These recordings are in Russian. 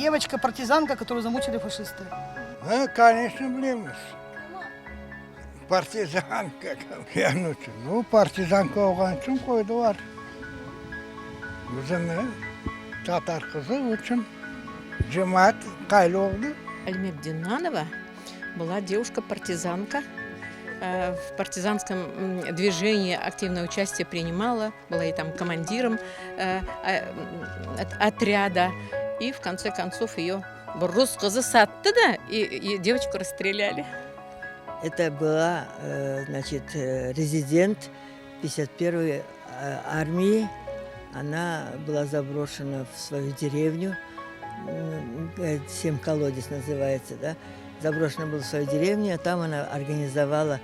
девочка-партизанка, которую замучили фашисты? Конечно, bilemiz. Partizanka. Yani, ну, partizanka olgan için koydular. Bizim Tatar kızı için cemaat kaylı oldu. Альмет Динанова была девушка-партизанка. В партизанском движении активное участие принимала, была и там командиром отряда. И в конце концов ее рус кызы сатты, да, и девочку расстреляли. Это была, значит, резидент 51-й армии. Она была заброшена в свою деревню, Семколодец называется, да. Заброшена была в свою деревню, а там она организовала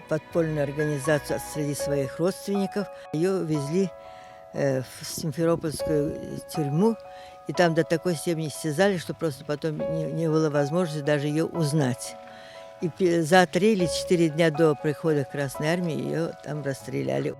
подпольную организацию среди своих родственников. Ее везли в Симферопольскую тюрьму, и там до такой степени истязали, что просто потом не было возможности даже ее узнать. И за 3 или 4 дня до прихода Красной Армии ее там расстреляли.